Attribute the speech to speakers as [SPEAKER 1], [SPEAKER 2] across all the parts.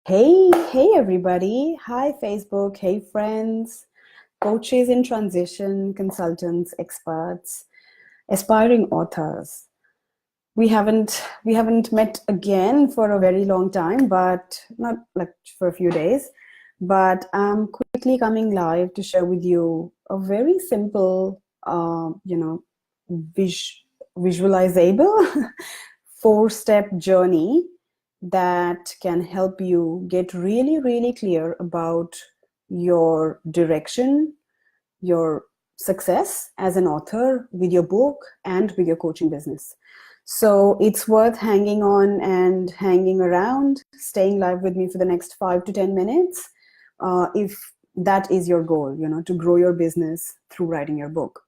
[SPEAKER 1] Hey everybody. Hi Facebook. Hey friends, coaches in transition, consultants, experts, aspiring authors. We haven't met again for a very long time, but not like for a few days. But I'm quickly coming live to share with you a very simple, vis visualizable four-step journey that can help you get really, really clear about your direction, your success as an author with your book and with your coaching business. So it's worth hanging on and hanging around, staying live with me for the next 5 to 10 minutes, if that is your goal, to grow your business through writing your book.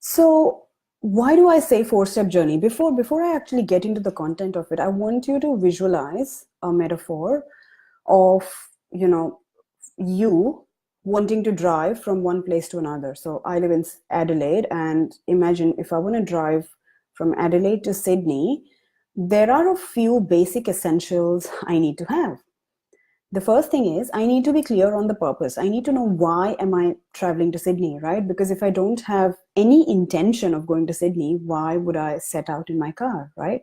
[SPEAKER 1] So why do I say four-step journey? Before I actually get into the content of it, I want you to visualize a metaphor of, you wanting to drive from one place to another. So I live in Adelaide, and imagine if I want to drive from Adelaide to Sydney, there are a few basic essentials I need to have. The first thing is I need to be clear on the purpose. I need to know why am I traveling to Sydney, right? Because if I don't have any intention of going to Sydney, why would I set out in my car, right?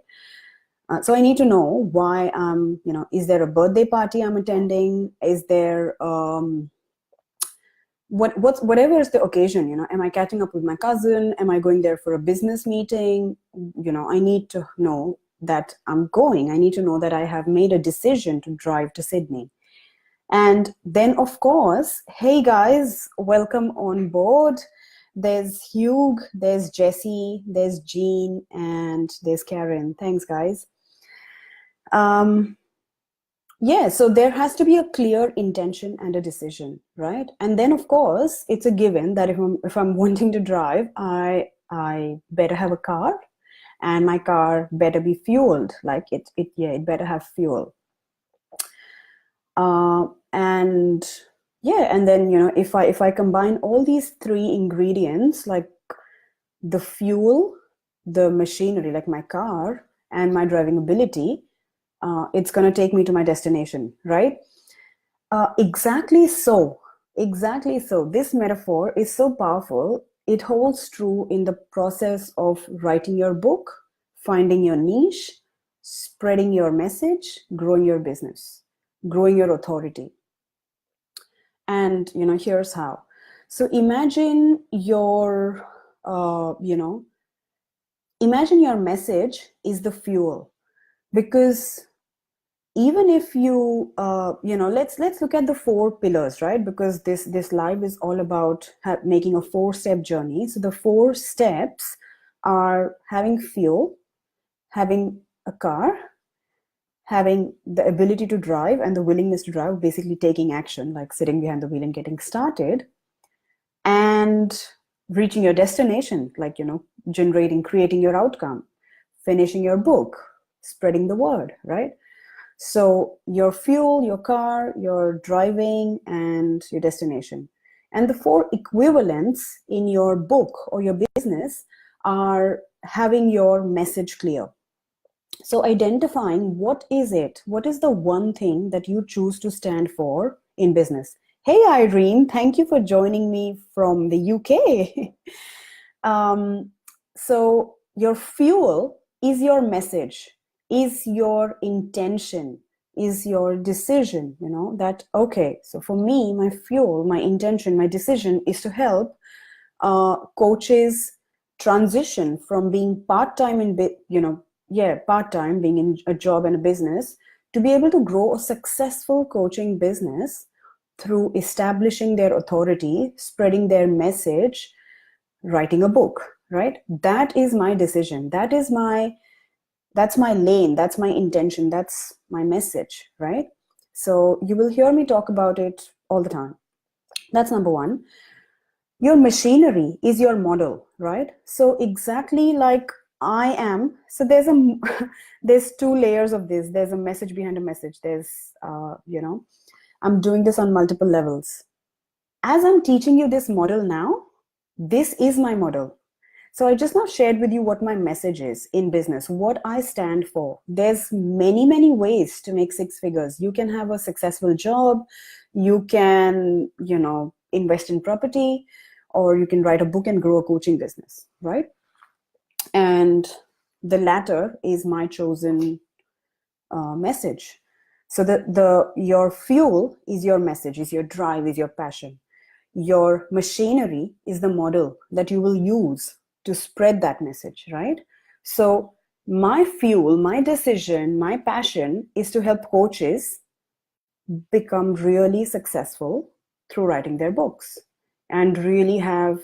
[SPEAKER 1] So I need to know why is there a birthday party I'm attending? Is there whatever is the occasion, am I catching up with my cousin? Am I going there for a business meeting? I need to know that I'm going. I need to know that I have made a decision to drive to Sydney. And then, of course, hey guys, welcome on board. There's Hugh, there's Jesse, there's Jean, and there's Karen. Thanks, guys. Yeah, so there has to be a clear intention and a decision, right? And then, of course, it's a given that if I'm wanting to drive, I better have a car, and my car better be fueled. Like it better have fuel. And yeah, and then if I combine all these three ingredients, like the fuel, the machinery, like my car, and my driving ability, it's going to take me to my destination, right? Exactly so. Exactly so. This metaphor is so powerful. It holds true in the process of writing your book, finding your niche, spreading your message, growing your business, growing your authority. And here's how. So imagine imagine your message is the fuel, because even if let's look at the four pillars, right? Because this live is all about making a four-step journey. So the four steps are having fuel, having a car, having the ability to drive and the willingness to drive, basically taking action, like sitting behind the wheel and getting started, and reaching your destination, like creating your outcome, finishing your book, spreading the word, right? So your fuel, your car, your driving, and your destination. And the four equivalents in your book or your business are having your message clear. So identifying what is the one thing that you choose to stand for in business. Hey Irene, thank you for joining me from the UK. So your fuel is your message, is your intention, is your decision, that, okay, so for me, my fuel, my intention, my decision is to help coaches transition from being part-time part-time, being in a job and a business, to be able to grow a successful coaching business through establishing their authority, spreading their message, writing a book, right? That is my decision. That's my lane. That's my intention. That's my message, right? So you will hear me talk about it all the time. That's number one. Your machinery is your model, right? So exactly like I am. So there's two layers of this. There's a message behind a message. I'm doing this on multiple levels. As I'm teaching you this model now, this is my model. So I just now shared with you what my message is in business, what I stand for. There's many, many ways to make six figures. You can have a successful job, you can, invest in property, or you can write a book and grow a coaching business, right? And the latter is my chosen message. So your fuel is your message, is your drive, is your passion. Your machinery is the model that you will use to spread that message, right? So my fuel, my decision, my passion is to help coaches become really successful through writing their books and really have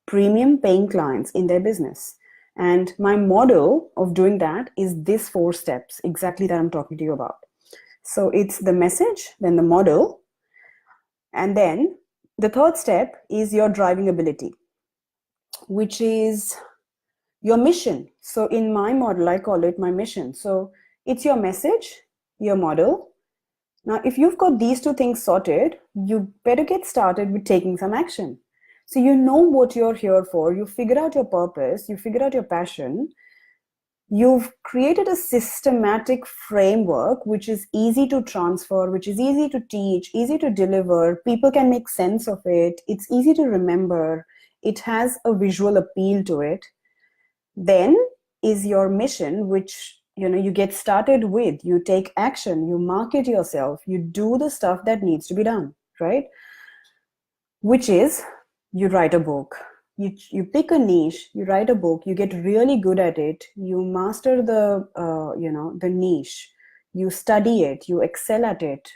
[SPEAKER 1] premium paying clients in their business. And my model of doing that is these 4 steps, exactly that I'm talking to you about. So it's the message, then the model, and then the third step is your driving ability, which is your mission. So in my model, I call it my mission. So it's your message, your model. Now, if you've got these 2 things sorted, you better get started with taking some action. So you know what you're here for, you figure out your purpose, you figure out your passion, you've created a systematic framework which is easy to transfer, which is easy to teach, easy to deliver, people can make sense of it, it's easy to remember, it has a visual appeal to it. Then is your mission, which you get started with, you take action, you market yourself, you do the stuff that needs to be done, right? Which is you write a book, you pick a niche, you write a book, you get really good at it, you master the niche, you study it, you excel at it,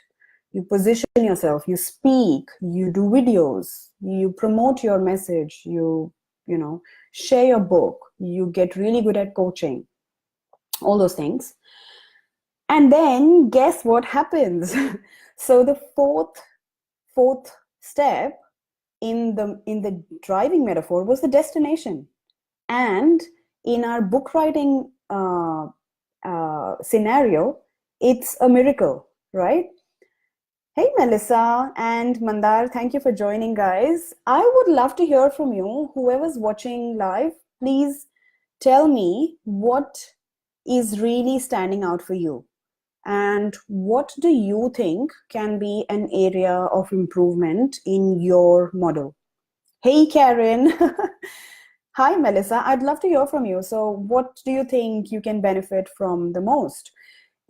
[SPEAKER 1] you position yourself, you speak, you do videos, you promote your message, you share your book, you get really good at coaching, all those things. And then guess what happens? So the fourth step in the driving metaphor was the destination. And in our book writing scenario, it's a miracle, right? Hey, Melissa and Mandar, thank you for joining, guys. I would love to hear from you. Whoever's watching live, please tell me what is really standing out for you. And what do you think can be an area of improvement in your model? Hey, Karen. Hi, Melissa. I'd love to hear from you. So what do you think you can benefit from the most?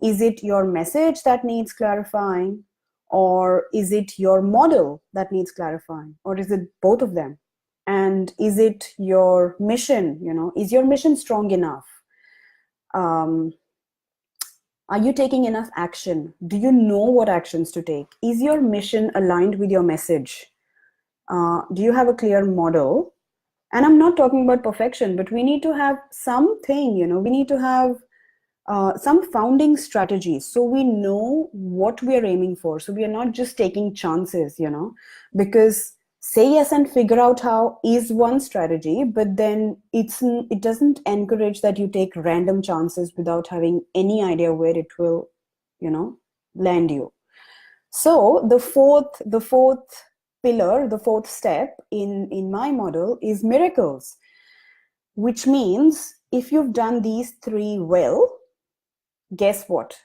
[SPEAKER 1] Is it your message that needs clarifying? Or is it your model that needs clarifying? Or is it both of them? And is it your mission? Is your mission strong enough? Are you taking enough action? Do you know what actions to take? Is your mission aligned with your message? Do you have a clear model? And I'm not talking about perfection, but we need to have something, we need to have some founding strategies so we know what we are aiming for. So we are not just taking chances, because say yes and figure out how is one strategy, but then it doesn't encourage that you take random chances without having any idea where it will, land you. So the fourth pillar, the fourth step in my model is miracles, which means if you've done these 3 well, guess what?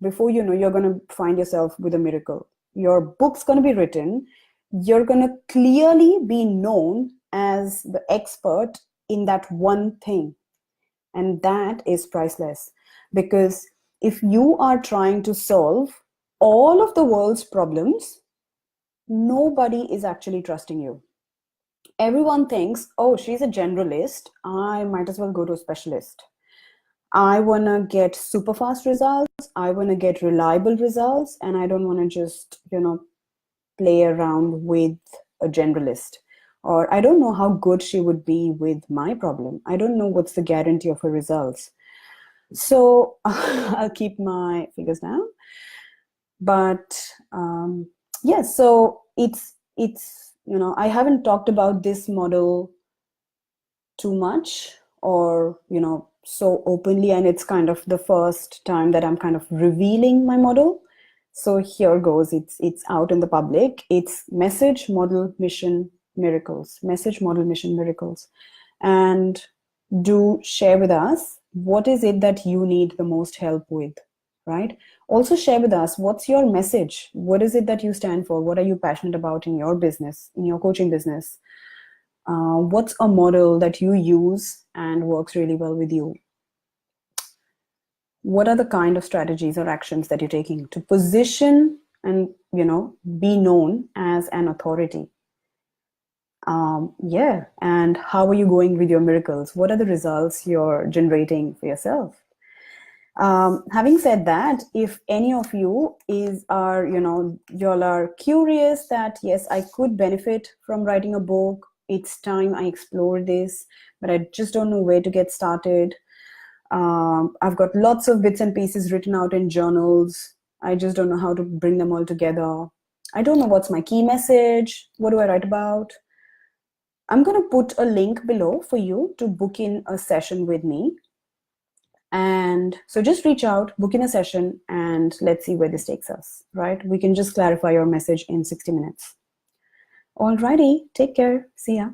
[SPEAKER 1] Before you know, you're going to find yourself with a miracle. Your book's going to be written. You're going to clearly be known as the expert in that one thing. And that is priceless. Because if you are trying to solve all of the world's problems, nobody is actually trusting you. Everyone thinks, oh, she's a generalist, I might as well go to a specialist. I want to get super fast results, I want to get reliable results, and I don't want to just, play around with a generalist. Or I don't know how good she would be with my problem. I don't know what's the guarantee of her results. So I'll keep my fingers down. But yes, so it's I haven't talked about this model too much or so openly, and it's kind of the first time that I'm kind of revealing my model. So here goes. It's out in the public. It's message, model, mission, miracles. Message, model, mission, miracles. and do share with us what is it that you need the most help with, right? Also share with us what's your message, what is it that you stand for, what are you passionate about in your business, in your coaching business. What's a model that you use and works really well with you? What are the kind of strategies or actions that you're taking to position and, be known as an authority? Yeah, and how are you going with your miracles? What are the results you're generating for yourself? Having said that, if any of you y'all are curious that yes, I could benefit from writing a book, it's time I explore this, but I just don't know where to get started. I've got lots of bits and pieces written out in journals. I just don't know how to bring them all together. I don't know what's my key message. What do I write about? I'm going to put a link below for you to book in a session with me. And so just reach out, book in a session, and let's see where this takes us, right? We can just clarify your message in 60 minutes. Alrighty, take care. See ya.